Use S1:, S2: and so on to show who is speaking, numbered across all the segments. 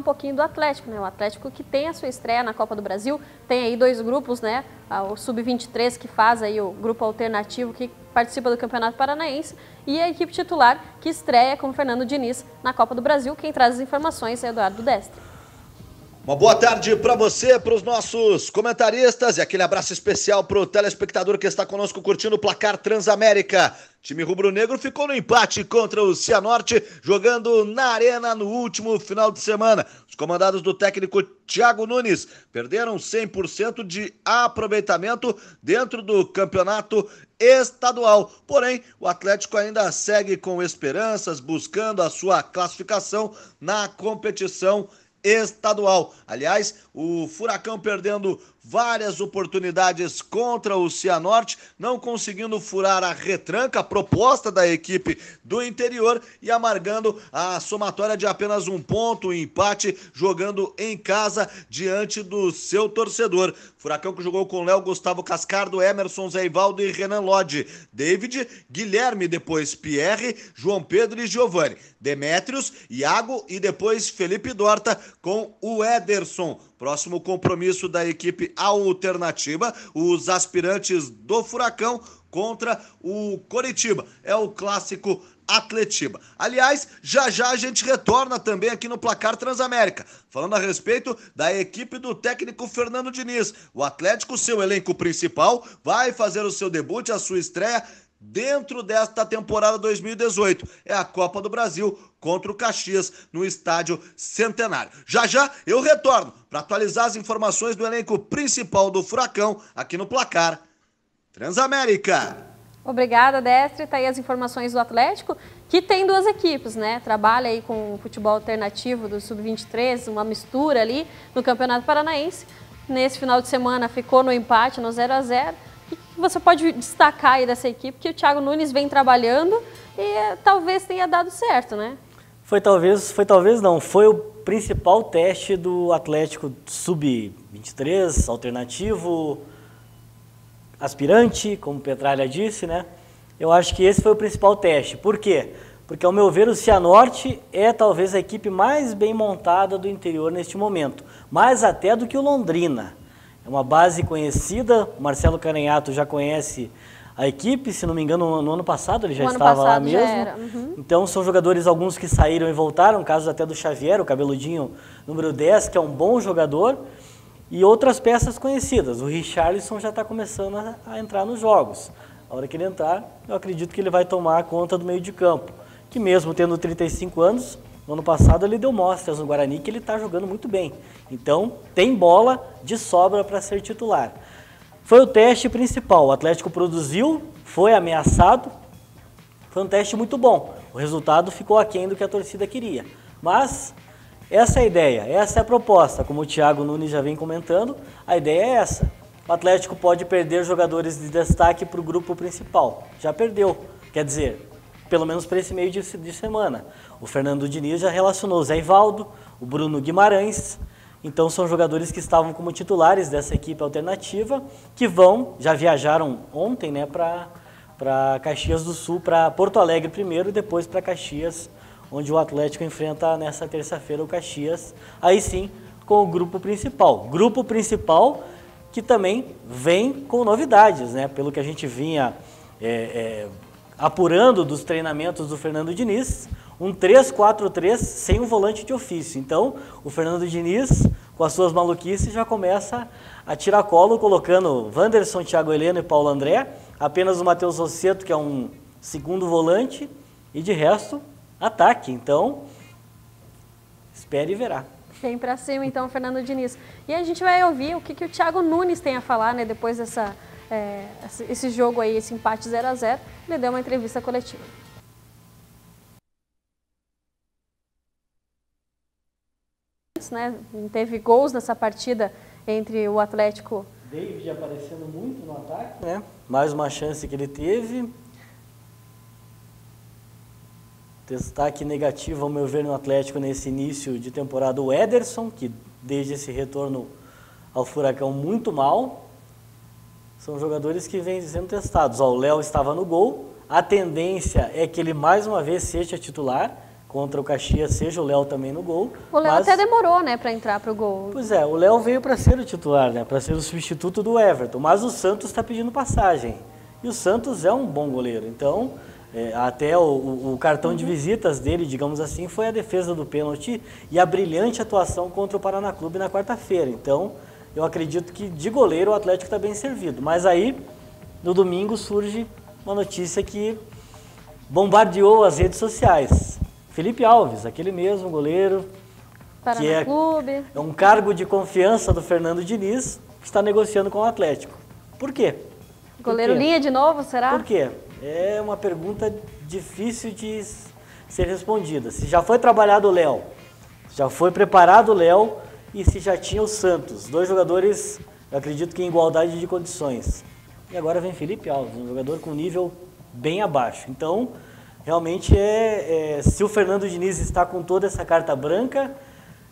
S1: pouquinho do Atlético, né? O Atlético que tem a sua estreia na Copa do Brasil, tem aí 2 grupos, né? O Sub-23 que faz aí o grupo alternativo que participa do Campeonato Paranaense e a equipe titular que estreia com o Fernando Diniz na Copa do Brasil. Quem traz as informações é Eduardo Destre.
S2: Uma boa tarde para você, para os nossos comentaristas e aquele abraço especial para o telespectador que está conosco curtindo o placar Transamérica. Time rubro-negro ficou no empate contra o Cianorte, jogando na Arena no último final de semana. Os comandados do técnico Thiago Nunes perderam 100% de aproveitamento dentro do campeonato estadual. Porém, o Atlético ainda segue com esperanças, buscando a sua classificação na competição estadual. Aliás, o Furacão perdendo várias oportunidades contra o Cianorte, não conseguindo furar a retranca proposta da equipe do interior e amargando a somatória de apenas 1 ponto, um empate, jogando em casa diante do seu torcedor. Furacão que jogou com Léo, Gustavo Cascardo, Emerson, Zé Ivaldo e Renan Lodge. David, Guilherme, depois Pierre, João Pedro e Giovani. Demétrios, Iago e depois Felipe Dorta com o Ederson. Próximo compromisso da equipe alternativa, os aspirantes do Furacão contra o Coritiba. É o clássico Atletiba. Aliás, já a gente retorna também aqui no placar Transamérica, falando a respeito da equipe do técnico Fernando Diniz. O Atlético, seu elenco principal, vai fazer o seu debut, a sua estreia dentro desta temporada 2018. É a Copa do Brasil contra o Caxias no Estádio Centenário. Já eu retorno para atualizar as informações do elenco principal do Furacão aqui no placar Transamérica.
S1: Obrigada, Destre. Tá aí as informações do Atlético, que tem 2 equipes, né? Trabalha aí com o futebol alternativo do Sub-23, uma mistura ali no Campeonato Paranaense. Nesse final de semana ficou no empate, no 0-0. O que você pode destacar aí dessa equipe que o Thiago Nunes vem trabalhando e talvez tenha dado certo, né? Foi
S3: o principal teste do Atlético Sub-23, alternativo, aspirante, como Petralha disse, né? Eu acho que esse foi o principal teste. Por quê? Porque, ao meu ver, o Cianorte é talvez a equipe mais bem montada do interior neste momento, mais até do que o Londrina. É uma base conhecida, o Marcelo Carenhato já conhece a equipe, se não me engano, no ano passado ele já estava lá mesmo. Então são jogadores, alguns que saíram e voltaram, casos até do Xavier, o cabeludinho número 10, que é um bom jogador, e outras peças conhecidas. O Richarlison já está começando a entrar nos jogos. A hora que ele entrar, eu acredito que ele vai tomar conta do meio de campo, que mesmo tendo 35 anos, no ano passado ele deu mostras no Guarani que ele está jogando muito bem. Então, tem bola de sobra para ser titular. Foi o teste principal. O Atlético produziu, foi ameaçado. Foi um teste muito bom. O resultado ficou aquém do que a torcida queria. Mas essa é a ideia, essa é a proposta. Como o Thiago Nunes já vem comentando, a ideia é essa. O Atlético pode perder jogadores de destaque para o grupo principal. Já perdeu. Quer dizer, pelo menos para esse meio de semana. O Fernando Diniz já relacionou o Zé Ivaldo, o Bruno Guimarães. Então são jogadores que estavam como titulares dessa equipe alternativa, que já viajaram ontem, né, para Caxias do Sul, para Porto Alegre primeiro e depois para Caxias, onde o Atlético enfrenta nessa terça-feira o Caxias, aí sim com o grupo principal. Grupo principal que também vem com novidades, né, pelo que a gente vinha apurando dos treinamentos do Fernando Diniz, um 3-4-3 sem um volante de ofício. Então, o Fernando Diniz, com as suas maluquices, já começa a tirar colo, colocando Wanderson, Thiago Heleno e Paulo André, apenas o Matheus Rosseto, que é um segundo volante, e de resto, ataque. Então, espere e verá.
S1: Vem pra cima, então, Fernando Diniz. E a gente vai ouvir o que o Thiago Nunes tem a falar, né, depois esse jogo aí, esse empate 0-0. Ele deu uma entrevista coletiva. Né? Teve gols nessa partida entre o Atlético.
S3: David aparecendo muito no ataque, né? Mais uma chance que ele teve. Destaque negativo, ao meu ver, no Atlético nesse início de temporada, o Ederson, que desde esse retorno ao Furacão muito mal. São jogadores que vêm sendo testados. O Léo estava no gol. A tendência é que ele mais uma vez seja titular. contra o Caxias, seja o Léo também no gol.
S1: O Léo até demorou, né, para entrar pro gol.
S3: Pois é, o Léo veio para ser o titular, né, para ser o substituto do Everton, mas o Santos está pedindo passagem. E o Santos é um bom goleiro, então até o cartão de visitas dele, digamos assim, foi a defesa do pênalti e a brilhante atuação contra o Paraná Clube na quarta-feira. Então, eu acredito que de goleiro o Atlético está bem servido. Mas aí, no domingo, surge uma notícia que bombardeou as redes sociais. Felipe Alves, aquele mesmo goleiro,
S1: Paraná
S3: que
S1: Clube.
S3: é um cargo de confiança do Fernando Diniz, que está negociando com o Atlético. Por quê?
S1: Goleiro linha de novo, será?
S3: Por quê? É uma pergunta difícil de ser respondida. Se já foi trabalhado o Léo, já foi preparado o Léo e se já tinha o Santos. 2 jogadores, eu acredito que em igualdade de condições. E agora vem Felipe Alves, um jogador com nível bem abaixo. Então, realmente se o Fernando Diniz está com toda essa carta branca,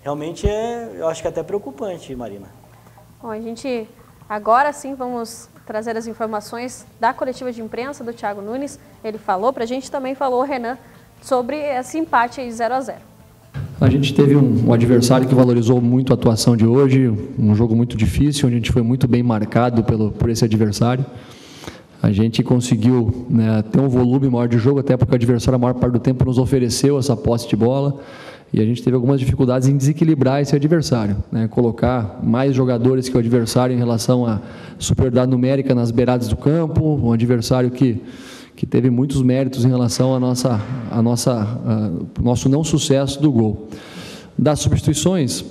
S3: realmente eu acho que é até preocupante, Marina.
S1: Bom, a gente agora sim vamos trazer as informações da coletiva de imprensa do Thiago Nunes. Ele falou pra gente, também falou o Renan sobre esse empate aí 0-0.
S4: A gente teve um adversário que valorizou muito a atuação de hoje, um jogo muito difícil, onde a gente foi muito bem marcado por esse adversário. A gente conseguiu, né, ter um volume maior de jogo, até porque o adversário a maior parte do tempo nos ofereceu essa posse de bola, e a gente teve algumas dificuldades em desequilibrar esse adversário, né, colocar mais jogadores que o adversário em relação à superioridade numérica nas beiradas do campo, um adversário que teve muitos méritos em relação ao nosso não sucesso do gol. Das substituições,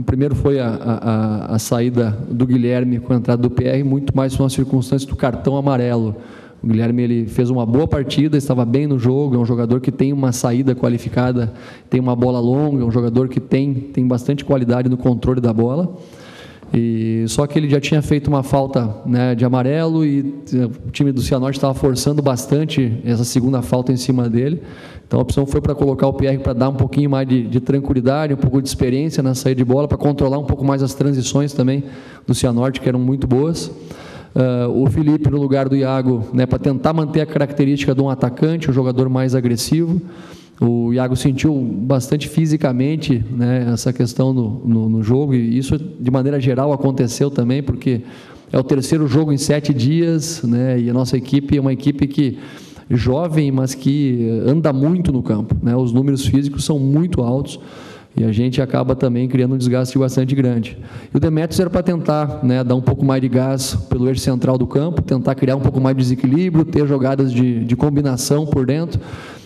S4: primeiro foi a saída do Guilherme com a entrada do PR, muito mais por uma circunstância do cartão amarelo. O Guilherme ele fez uma boa partida, estava bem no jogo, é um jogador que tem uma saída qualificada, tem uma bola longa, é um jogador que tem bastante qualidade no controle da bola. Só que ele já tinha feito uma falta, né, de amarelo e o time do Cianorte estava forçando bastante essa segunda falta em cima dele. Então a opção foi para colocar o PR para dar um pouquinho mais de tranquilidade, um pouco de experiência na saída de bola, para controlar um pouco mais as transições também do Cianorte, que eram muito boas. O Felipe no lugar do Iago, né, para tentar manter a característica de um atacante, um jogador mais agressivo. O Iago sentiu bastante fisicamente, né, essa questão no jogo, e isso de maneira geral aconteceu também, porque é o terceiro jogo em 7 dias, né, e a nossa equipe é uma equipe que jovem, mas que anda muito no campo, né, os números físicos são muito altos, e a gente acaba também criando um desgaste bastante grande. E o Demetrios era para tentar, né, dar um pouco mais de gás pelo eixo central do campo, tentar criar um pouco mais de desequilíbrio, ter jogadas de combinação por dentro,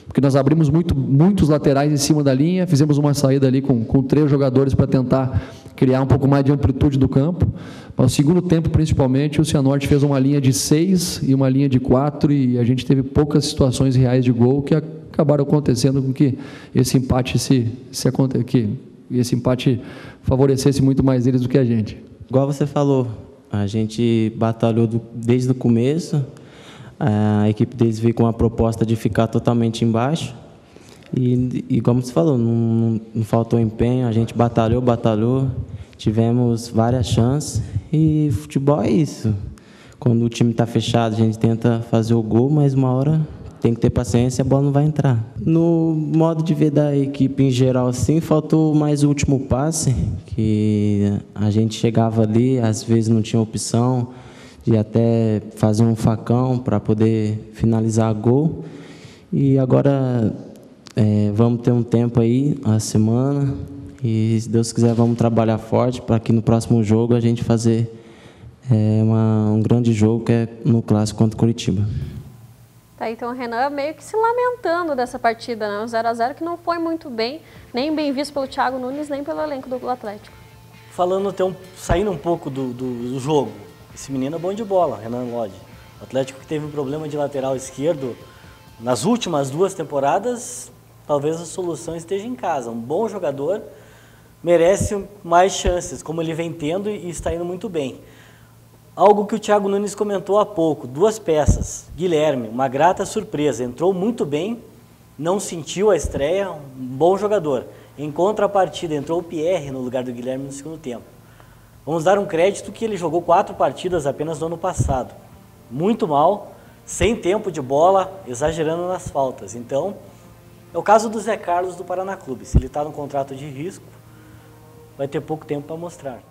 S4: porque nós abrimos muitos laterais em cima da linha, fizemos uma saída ali com 3 jogadores para tentar criar um pouco mais de amplitude do campo. Mas no segundo tempo, principalmente, o Cianorte fez uma linha de 6 e uma linha de 4, e a gente teve poucas situações reais de gol que acabaram acontecendo com que esse empate esse empate favorecesse muito mais eles do que a gente.
S5: Igual você falou, a gente batalhou desde o começo. A equipe deles veio com a proposta de ficar totalmente embaixo e como você falou, não faltou empenho, a gente batalhou, tivemos várias chances e futebol é isso. Quando o time está fechado, a gente tenta fazer o gol, mas uma hora tem que ter paciência e a bola não vai entrar. No modo de ver da equipe em geral, sim, faltou mais o último passe, que a gente chegava ali, às vezes não tinha opção, de até fazer um facão para poder finalizar gol. E agora vamos ter um tempo aí, a semana, e se Deus quiser vamos trabalhar forte para que no próximo jogo a gente fazer um grande jogo, que é no clássico contra o Curitiba.
S1: Tá, então o Renan meio que se lamentando dessa partida, né? Um 0-0 que não foi muito bem, nem bem visto pelo Thiago Nunes, nem pelo elenco do Atlético.
S3: Saindo um pouco do jogo, esse menino é bom de bola, Renan Lodge. O Atlético que teve um problema de lateral esquerdo nas últimas 2 temporadas, talvez a solução esteja em casa. Um bom jogador merece mais chances, como ele vem tendo e está indo muito bem. Algo que o Thiago Nunes comentou há pouco, 2 peças. Guilherme, uma grata surpresa, entrou muito bem, não sentiu a estreia, um bom jogador. Em contrapartida, entrou o Pierre no lugar do Guilherme no segundo tempo. Vamos dar um crédito que ele jogou 4 partidas apenas no ano passado. Muito mal, sem tempo de bola, exagerando nas faltas. Então, É o caso do Zé Carlos do Paraná Clube. Se ele está no contrato de risco, vai ter pouco tempo para mostrar.